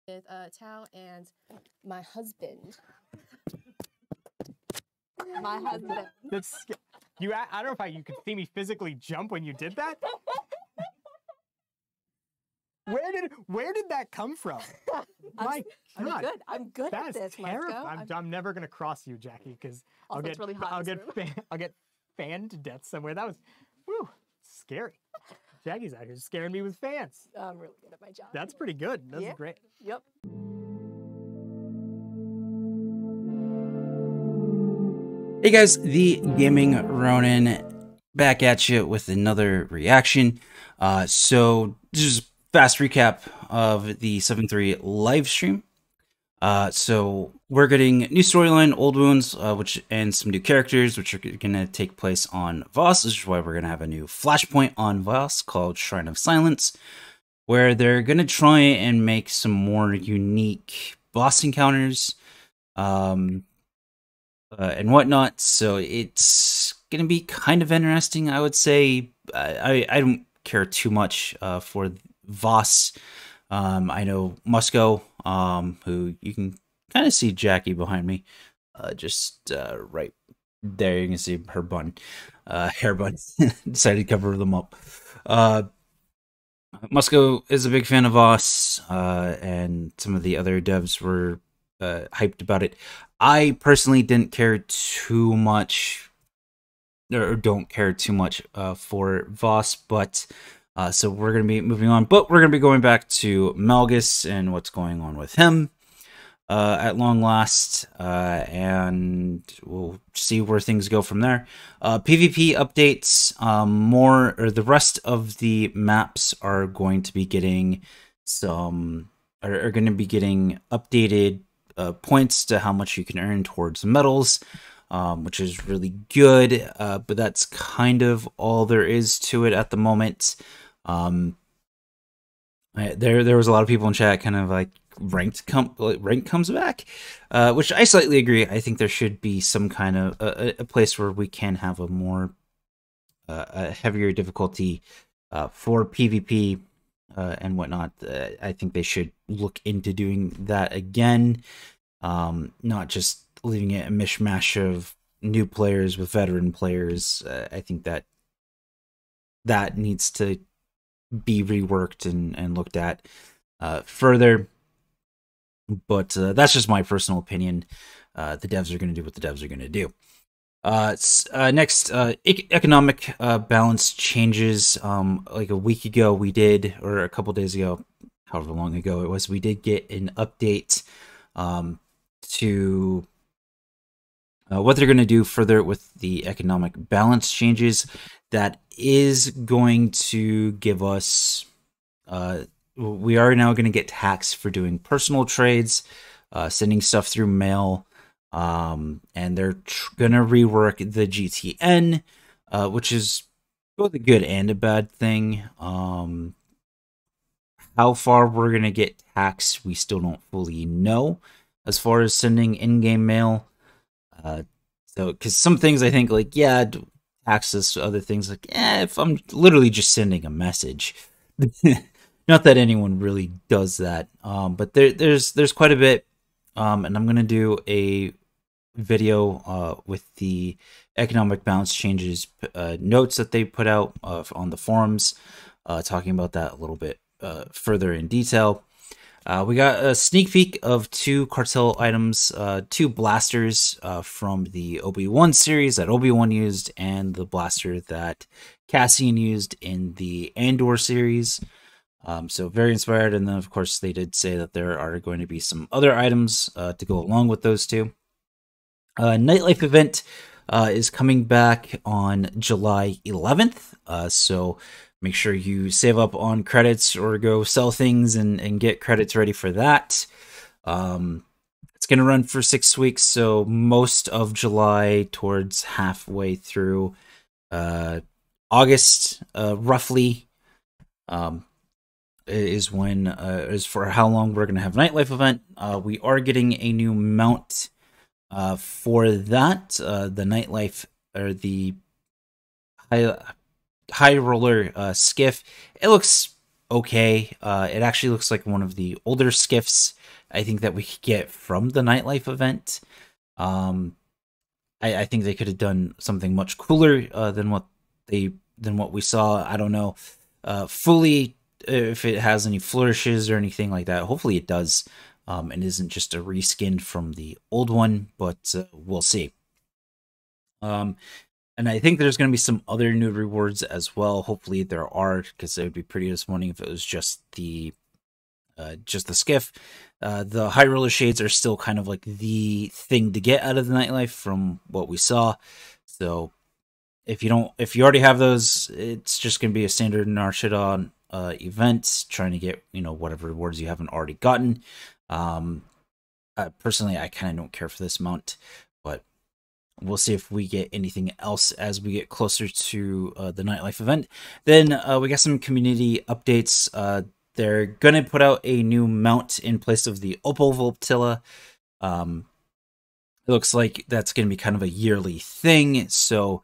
with Tao and my husband. My husband. That's you. I don't know if you could see me physically jump when you did that. Where did that come from? My God, I'm good at this. Terrifying. I'm never gonna cross you, Jackie, because I'll get really hot I'll get fanned to death somewhere. That was scary. Jackie's out here scaring me with fans. I'm really good at my job. That's pretty good. That's great. Yep. Hey guys, the Gaming Ronin back at you with another reaction. So just fast recap of the 7.3 Livestream. So we're getting new storyline, old wounds, and some new characters, which are going to take place on Voss. This is why we're going to have a new flashpoint on Voss called Shrine of Silence, where they're going to try and make some more unique boss encounters, and whatnot. So it's going to be kind of interesting, I would say. I don't care too much for Voss. I know Musco, who you can kind of see Jackie behind me, just right there. You can see her bun, hair bun. Decided to cover them up. Musco is a big fan of Voss, and some of the other devs were hyped about it. I personally didn't care too much, or don't care too much for Voss, but so we're going to be moving on. But we're going to be going back to Malgus and what's going on with him at long last, and we'll see where things go from there. PvP updates, the rest of the maps are going to be getting are going to be getting updated points to how much you can earn towards medals, which is really good, but that's kind of all there is to it at the moment. There was a lot of people in chat kind of like rank comes back, which I slightly agree. I think there should be some kind of a place where we can have a more a heavier difficulty for PvP and whatnot. I think they should look into doing that again, not just leaving it a mishmash of new players with veteran players. I think that needs to be reworked and looked at further. But that's just my personal opinion. The devs are going to do what the devs are going to do. Next, economic balance changes. Like a week ago we did, or a couple days ago, however long ago it was, we did get an update to what they're going to do further with the economic balance changes. That is going to give us, we are now going to get taxed for doing personal trades, sending stuff through mail, and they're going to rework the GTN, which is both a good and a bad thing. How far we're going to get taxed, we still don't fully know as far as sending in-game mail. So, because some things I think, like, yeah, access to other things, like, if I'm literally just sending a message. Not that anyone really does that, but there's quite a bit, and I'm gonna do a video with the economic balance changes notes that they put out on the forums, talking about that a little bit further in detail. We got a sneak peek of 2 cartel items, 2 blasters from the Obi-Wan series that Obi-Wan used, and the blaster that Cassian used in the Andor series. So very inspired, and then of course they did say that there are going to be some other items to go along with those 2. Nightlife event is coming back on July 11th, so make sure you save up on credits or go sell things and get credits ready for that. It's going to run for 6 weeks, so most of July towards halfway through August, roughly, is when is for how long we're going to have Nightlife event. We are getting a new mount for that. The Nightlife, or the High Roller skiff. It looks okay. It actually looks like one of the older skiffs I think that we could get from the nightlife event. I think they could have done something much cooler than what we saw. I don't know fully if it has any flourishes or anything like that. Hopefully it does, and isn't just a reskin from the old one, but we'll see. And I think there's going to be some other new rewards as well. Hopefully there are, because it would be pretty disappointing if it was just the skiff. The high roller shades are still kind of like the thing to get out of the nightlife from what we saw. So if you already have those, it's just going to be a standard Narshidon event, trying to get, whatever rewards you haven't already gotten. Personally, I kind of don't care for this mount, but we'll see if we get anything else as we get closer to the nightlife event. Then we got some community updates. They're going to put out a new mount in place of the Opal Voltilla. It looks like that's going to be kind of a yearly thing, so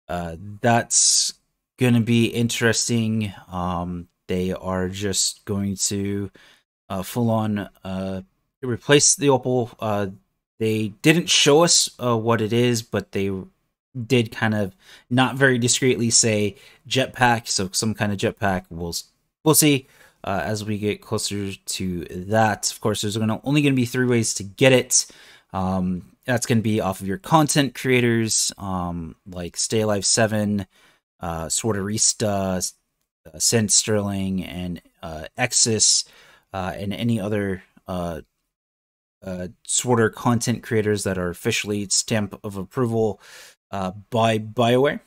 that's going to be interesting. They are just going to full on replace the Opal. They didn't show us what it is, but they did kind of not very discreetly say jetpack, so some kind of jetpack. We'll see as we get closer to that. Of course, there's only going to be 3 ways to get it. That's going to be off of your content creators, like Stay Alive 7, Sworderista, Send Sterling, and Exis, and any other SWTOR content creators that are officially stamp of approval by BioWare.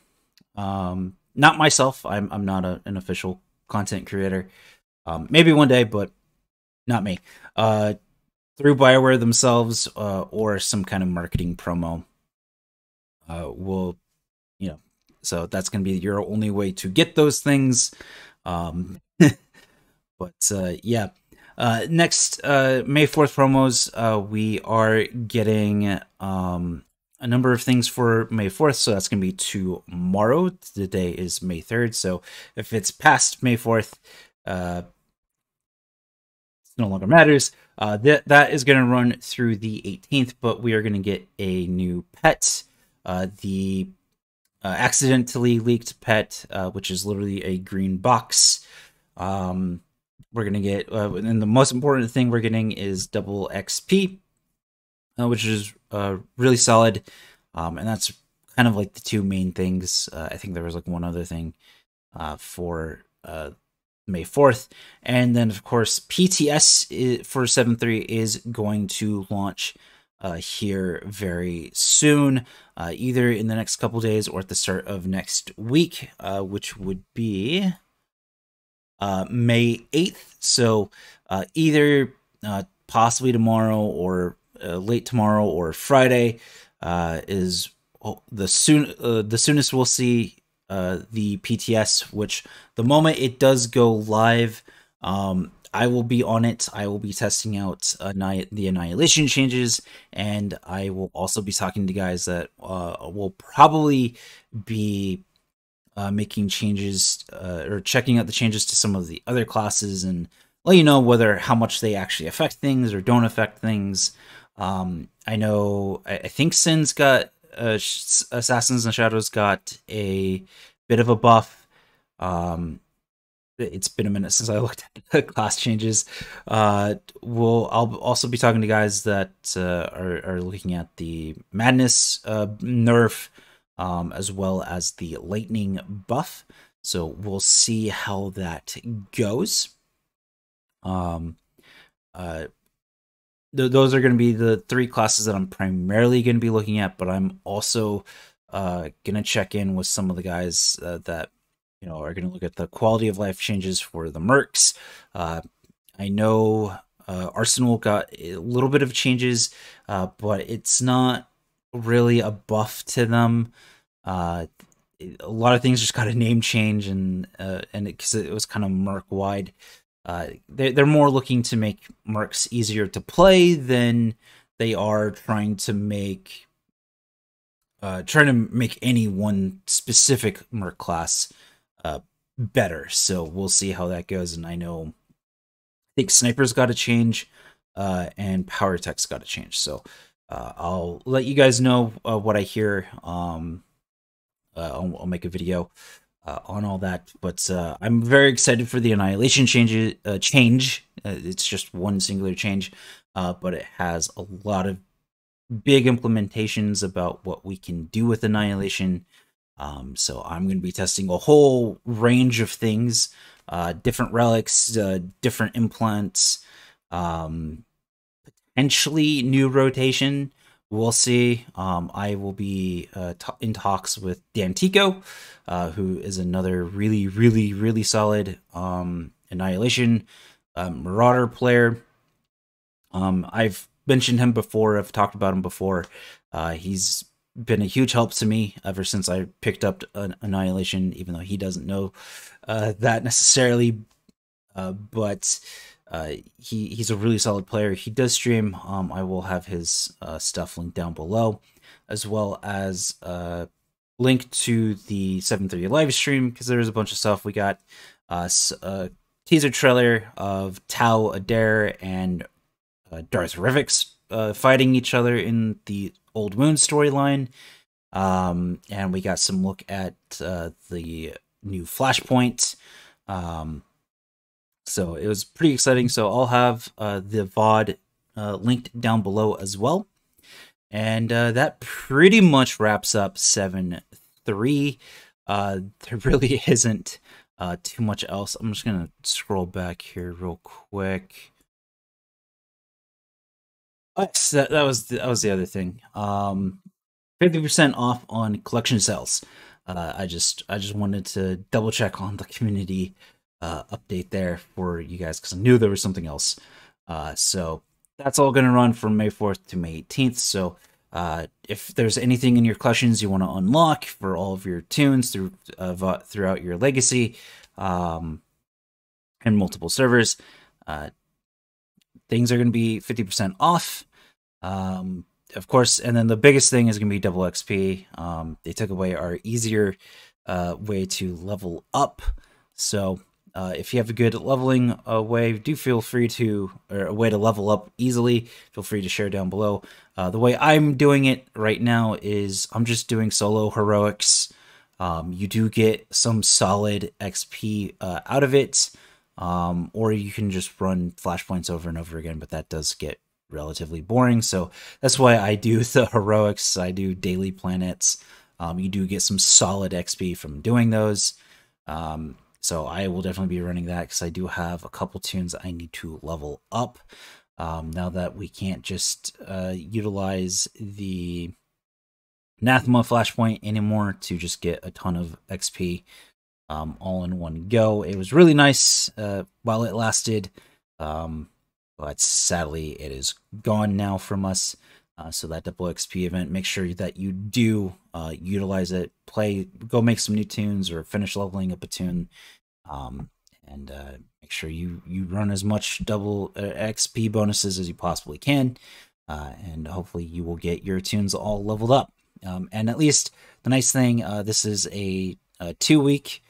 Not myself. I'm not an official content creator. Maybe one day, but not me. Through BioWare themselves, or some kind of marketing promo. So that's going to be your only way to get those things. But yeah. Next, May 4th promos, we are getting a number of things for May 4th, so that's going to be tomorrow. Today is May 3rd, so if it's past May 4th, it no longer matters. That is going to run through the 18th, but we are going to get a new pet, the accidentally leaked pet, which is literally a green box. We're going to get, and the most important thing we're getting is double XP, which is really solid. And that's kind of like the 2 main things. I think there was like one other thing for May 4th. And then, of course, PTS for 7.3 is going to launch here very soon, either in the next couple days or at the start of next week, which would be May 8th. So either possibly tomorrow or late tomorrow or Friday is the soonest we'll see the PTS, which the moment it does go live, I will be on it. I will be testing out the Annihilation changes, and I will also be talking to guys that will probably be making changes or checking out the changes to some of the other classes and let you know how much they actually affect things or don't affect things. I know, I think Sin's got Assassins and Shadows got a bit of a buff. It's been a minute since I looked at the class changes. I'll also be talking to guys that are looking at the Madness nerf, as well as the Lightning buff. So we'll see how that goes. Those are going to be the 3 classes that I'm primarily going to be looking at, but I'm also going to check in with some of the guys that are going to look at the quality of life changes for the mercs. I know Arsenal got a little bit of changes, but it's not really a buff to them. A lot of things just got a name change, and because it was kind of merc wide. They're more looking to make mercs easier to play than they are trying to make any one specific merc class better. So we'll see how that goes. And I think Sniper's got to change, and Power Tech's got to change. So I'll let you guys know what I hear. I'll make a video on all that, but I'm very excited for the Annihilation change. It's just one singular change, but it has a lot of big implementations about what we can do with Annihilation. So I'm going to be testing a whole range of things, different relics, different implants, potentially new rotation. We'll see. I will be in talks with Dantiko, who is another really, really, really solid Annihilation Marauder player. I've mentioned him before. I've talked about him before. He's been a huge help to me ever since I picked up Annihilation, even though he doesn't know that necessarily. But he's a really solid player. He does stream. I will have his stuff linked down below, as well as link to the 7.3 Livestream, because there's a bunch of stuff. We got a teaser trailer of Tau, Adair, and Darth Rivix fighting each other in the Old Moon storyline. And we got some look at the new Flashpoint. So it was pretty exciting. So I'll have the VOD linked down below as well. And that pretty much wraps up 7.3. There really isn't too much else. I'm just going to scroll back here real quick. So that was the other thing. 50% off on collection sales. I just wanted to double check on the community update there for you guys, because I knew there was something else. So that's all going to run from May 4th to May 18th. So if there's anything in your collections you want to unlock for all of your tunes throughout your legacy and multiple servers, things are going to be 50% off. Of course, and then the biggest thing is going to be double XP. They took away our easier way to level up. So if you have a good leveling way, do feel free to, or a way to level up easily, feel free to share down below. The way I'm doing it right now is I'm just doing solo heroics. You do get some solid XP out of it, or you can just run flashpoints over and over again, but that does get relatively boring. So that's why I do the heroics. I do daily planets. You do get some solid XP from doing those. So I will definitely be running that, because I do have a couple tunes I need to level up. Now that we can't just utilize the Anathema flashpoint anymore to just get a ton of XP all in one go. It was really nice while it lasted, but sadly it is gone now from us. So that double XP event, make sure that you do utilize it. Go make some new tunes or finish leveling up a tune, and make sure you run as much double XP bonuses as you possibly can, and hopefully you will get your tunes all leveled up. And at least the nice thing, this is a 2-week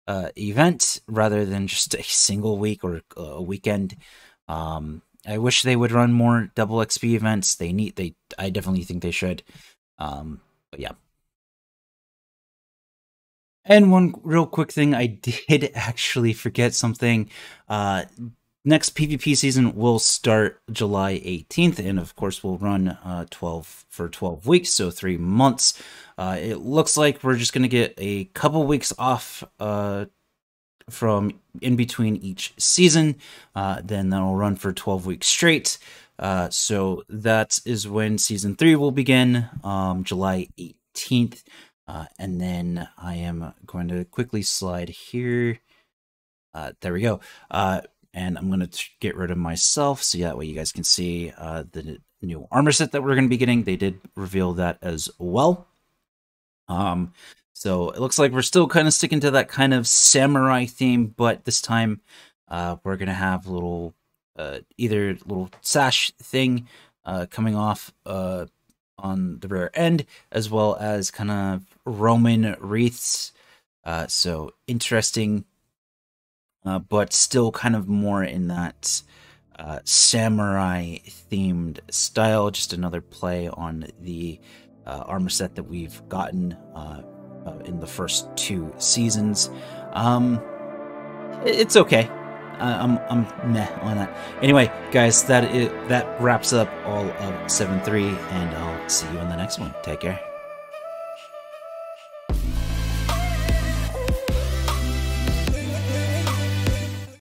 event rather than just a single week or a weekend. I wish they would run more double XP events. I definitely think they should. But yeah. And one real quick thing, I did actually forget something. Next PvP season will start July 18th, and of course we'll run 12 weeks, so 3 months. It looks like we're just gonna get a couple weeks off from in between each season, then that'll run for 12 weeks straight. So that is when season 3 will begin, July 18th. And then I am going to quickly slide here. There we go. And I'm going to get rid of myself, so that way you guys can see the new armor set that we're going to be getting. They did reveal that as well. So it looks like we're still kind of sticking to that kind of samurai theme, but this time we're going to have a little, either little sash thing coming off on the rear end, as well as kind of Roman wreaths. So interesting but still kind of more in that samurai themed style. Just another play on the armor set that we've gotten in the first 2 seasons. It's okay. I'm meh on that. Anyway, guys, that wraps up all of 7.3, and I'll see you in the next one. Take care.